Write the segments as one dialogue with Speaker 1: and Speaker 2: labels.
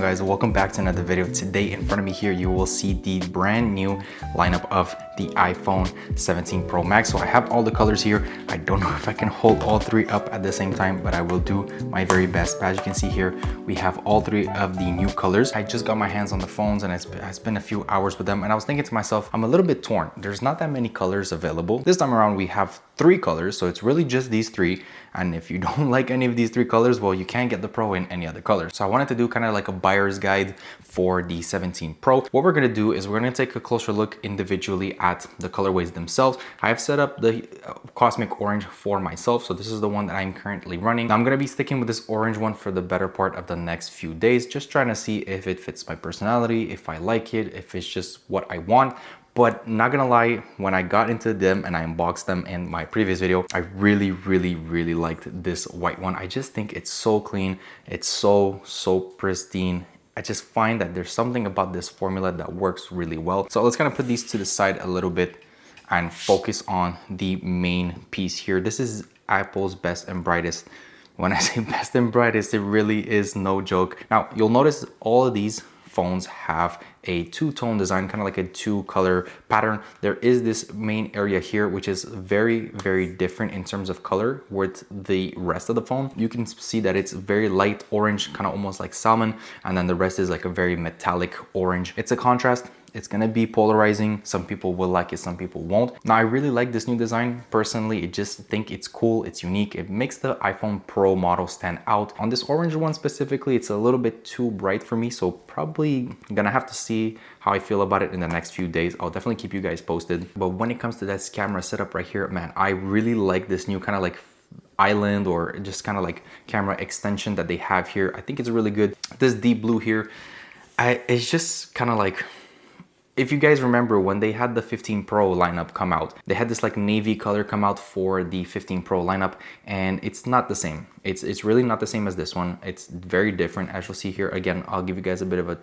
Speaker 1: guys, welcome back to another video. Today in front of me here you will see the brand new lineup of the iPhone 17 Pro Max. So I have all the colors here. I don't know if I can hold all three up at the same time, but I will do my very best. But as you can see here, we have all three of the new colors. I just got my hands on the phones and I spent a few hours with them, and I was thinking to myself, I'm a little bit torn. There's not that many colors available. This time around we have 3 colors, so it's really just these 3. And if you don't like any of these 3 colors, well, you can't get the Pro in any other color. So I wanted to do kind of like a buyer's guide for the 17 Pro. What we're gonna do is we're gonna take a closer look individually at the colorways themselves. I have set up the Cosmic Orange for myself, so this is the one that I'm currently running. Now, I'm gonna be sticking with this orange one for the better part of the next few days, just trying to see if it fits my personality, if I like it, if it's just what I want. But not gonna lie, when I got into them and I unboxed them in my previous video, I really liked this white one. I just think it's so clean. It's so pristine. I just find that there's something about this formula that works really well. So let's kind of put these to the side a little bit and focus on the main piece here. This is Apple's best and brightest. When I say best and brightest, it really is no joke. Now, you'll notice all of these phones have a 2-tone design, kind of like a 2-color pattern. There is this main area here, which is very different in terms of color with the rest of the phone. You can see that it's very light orange, kind of almost like salmon, and then the rest is like a very metallic orange. It's a contrast. It's gonna be polarizing. Some people will like it, some people won't. Now, I really like this new design. Personally, I just think it's cool, it's unique. It makes the iPhone Pro model stand out. On this orange one specifically, it's a little bit too bright for me, so probably gonna have to see how I feel about it in the next few days. I'll definitely keep you guys posted. But when it comes to this camera setup right here, man, I really like this new kind of like island or just kind of like camera extension that they have here. I think it's really good. This deep blue here, it's just kind of like, if you guys remember when they had the 15 Pro lineup come out, they had this like navy color come out for the 15 Pro lineup, and it's not the same. It's really not the same as this one. It's very different. As you'll see here, again, I'll give you guys a bit of a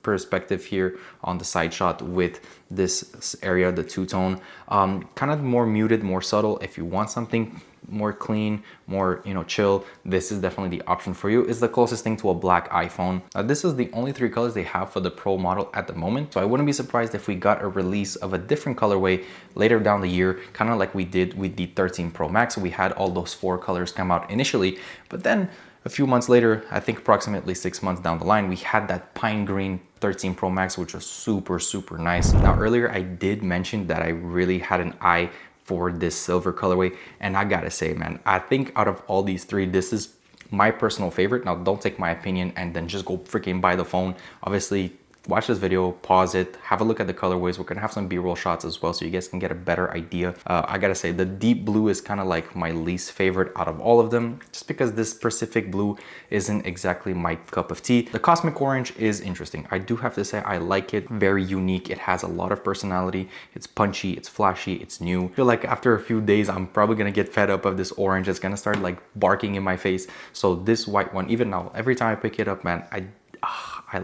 Speaker 1: perspective here on the side shot with this area, the 2-tone, kind of more muted, more subtle. If you want something more clean, more, you know, chill, this is definitely the option for you. It's the closest thing to a black iPhone. This is the only 3 colors they have for the Pro model at the moment, so I wouldn't be surprised if we got a release of a different colorway later down the year, kind of like we did with the 13 Pro Max. We had all those 4 colors come out initially, but then a few months later, I think approximately 6 months down the line, we had that pine green 13 Pro Max, which was super nice. Now, earlier I did mention that I really had an eye for this silver colorway, and I gotta say, man, I think out of all these 3, this is my personal favorite. Now, don't take my opinion and then just go freaking buy the phone. Obviously, watch this video, pause it, have a look at the colorways. We're gonna have some B-roll shots as well, so you guys can get a better idea. I gotta say, the deep blue is kind of like my least favorite out of all of them, just because this Pacific blue isn't exactly my cup of tea. The Cosmic Orange is interesting. I do have to say, I like it. Very unique. It has a lot of personality. It's punchy, it's flashy, it's new. I feel like after a few days, I'm probably gonna get fed up of this orange. It's gonna start like barking in my face. So this white one, even now, every time I pick it up, man, I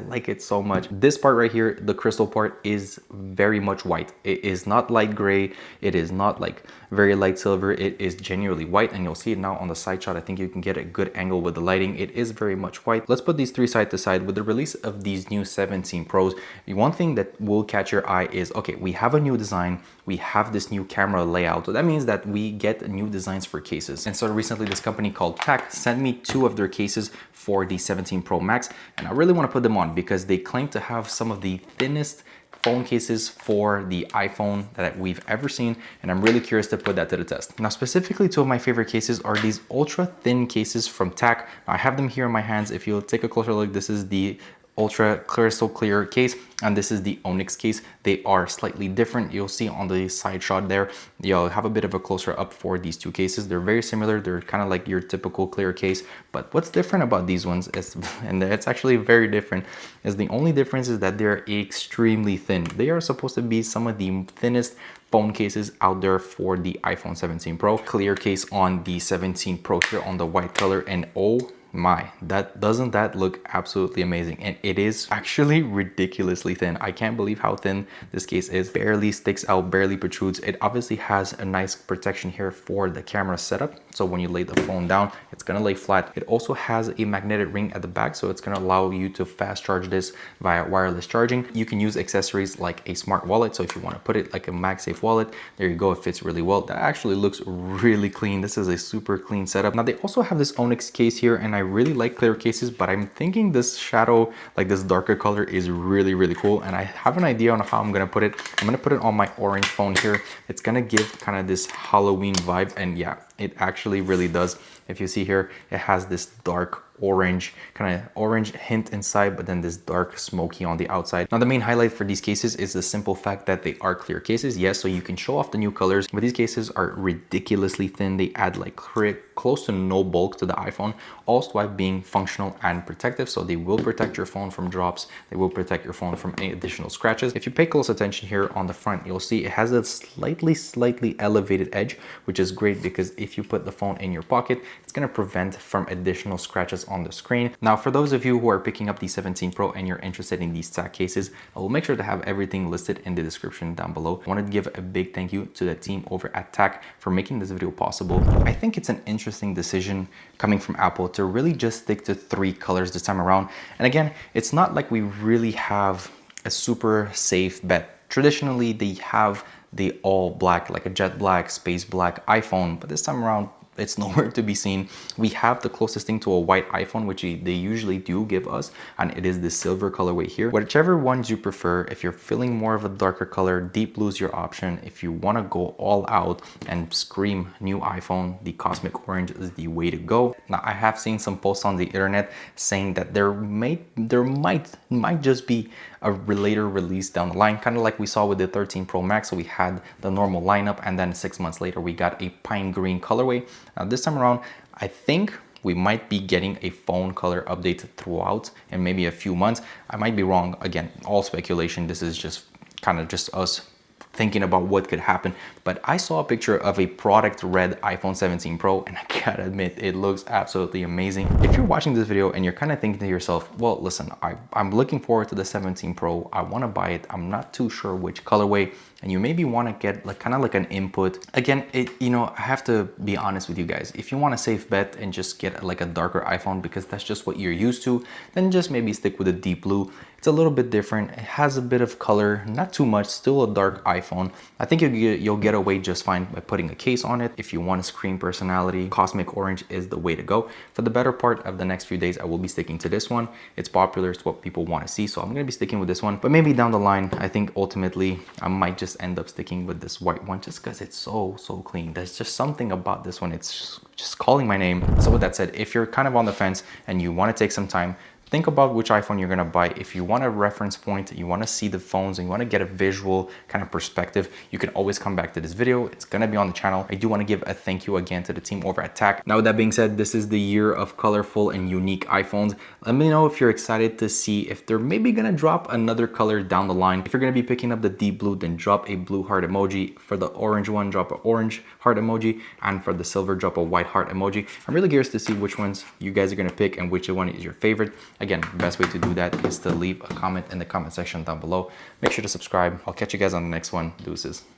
Speaker 1: like it so much. This part right here, the crystal part, is very much white. It is not light gray. It is not like very light silver. It is genuinely white, and you'll see it now on the side shot. I think you can get a good angle with the lighting. It is very much white. Let's put these 3 side to side. With the release of these new 17 Pros, one thing that will catch your eye is, okay, we have a new design. We have this new camera layout. So that means that we get new designs for cases. And so recently this company called TAC sent me 2 of their cases for the 17 Pro Max, and I really want to put them on because they claim to have some of the thinnest phone cases for the iPhone that we've ever seen, and I'm really curious to put that to the test. Now, specifically, 2 of my favorite cases are these ultra thin cases from TAC. Now, I have them here in my hands. If you'll take a closer look, this is the ultra crystal clear case, and this is the Onyx case. They are slightly different. You'll see on the side shot there, you'll have a bit of a closer up for these 2 cases. They're very similar. They're kind of like your typical clear case, but what's different about these ones is, and it's actually very different, is the only difference is that they're extremely thin. They are supposed to be some of the thinnest phone cases out there for the iPhone 17 Pro. Clear case on the 17 Pro here on the white color, and oh my, doesn't that look absolutely amazing? And it is actually ridiculously thin. I can't believe how thin this case is. Barely sticks out, barely protrudes. It obviously has a nice protection here for the camera setup, so when you lay the phone down, it's gonna lay flat. It also has a magnetic ring at the back, so it's gonna allow you to fast charge this via wireless charging. You can use accessories like a smart wallet, so if you want to put it like a MagSafe wallet, there you go. It fits really well. That actually looks really clean. This is a super clean setup. Now they also have this Onyx case here, and I really like clear cases, but I'm thinking this shadow, like this darker color, is really cool, and I have an idea on how I'm gonna put it. I'm gonna put it on my orange phone here. It's gonna give kind of this Halloween vibe, and yeah, it actually really does. If you see here, it has this dark orange, kind of orange hint inside, but then this dark smoky on the outside. Now the main highlight for these cases is the simple fact that they are clear cases. Yes, so you can show off the new colors, but these cases are ridiculously thin. They add like close to no bulk to the iPhone, also while being functional and protective. So they will protect your phone from drops. They will protect your phone from any additional scratches. If you pay close attention here on the front, you'll see it has a slightly elevated edge, which is great because if you put the phone in your pocket, it's going to prevent from additional scratches on the screen. Now, for those of you who are picking up the 17 Pro and you're interested in these stack cases, I will make sure to have everything listed in the description down below. I want to give a big thank you to the team over at TAC for making this video possible. I think it's an interesting decision coming from Apple to really just stick to 3 colors this time around. And again, it's not like we really have a super safe bet. Traditionally, they have the all black, like a jet black, space black iPhone, but this time around, it's nowhere to be seen. We have the closest thing to a white iPhone, which they usually do give us, and it is the silver colorway here. Whichever ones you prefer, if you're feeling more of a darker color, deep blue is your option. If you want to go all out and scream new iPhone, the cosmic orange is the way to go. Now, I have seen some posts on the internet saying that there might just be a later release down the line, kind of like we saw with the 13 Pro Max. So we had the normal lineup, and then 6 months later we got a pine green colorway. Now this time around, I think we might be getting a phone color update throughout in maybe a few months. I might be wrong. Again, all speculation. This is just kind of just us thinking about what could happen, but I saw a picture of a product red iPhone 17 Pro, and I gotta admit, it looks absolutely amazing. If you're watching this video and you're kind of thinking to yourself, well, listen, I'm looking forward to the 17 Pro, I want to buy it, I'm not too sure which colorway, and you maybe want to get like kind of like an input. Again, I have to be honest with you guys. If you want a safe bet and just get like a darker iPhone because that's just what you're used to, then just maybe stick with a deep blue. It's a little bit different. It has a bit of color, not too much, still a dark iPhone. I think you'll get away just fine by putting a case on it. If you want a screen personality, cosmic orange is the way to go. For the better part of the next few days, I will be sticking to this one. It's popular, it's what people want to see, so I'm going to be sticking with this one. But maybe down the line, I think ultimately I might just end up sticking with this white one just because it's so clean. There's just something about this one, it's just calling my name. So with that said, if you're kind of on the fence and you want to take some time, think about which iPhone you're gonna buy. If you want a reference point, you wanna see the phones, and you wanna get a visual kind of perspective, you can always come back to this video. It's gonna be on the channel. I do wanna give a thank you again to the team over at TAC. Now with that being said, this is the year of colorful and unique iPhones. Let me know if you're excited to see if they're maybe gonna drop another color down the line. If you're gonna be picking up the deep blue, then drop a blue heart emoji. For the orange one, drop an orange heart emoji. And for the silver, drop a white heart emoji. I'm really curious to see which ones you guys are gonna pick and which one is your favorite. Again, the best way to do that is to leave a comment in the comment section down below. Make sure to subscribe. I'll catch you guys on the next one. Deuces.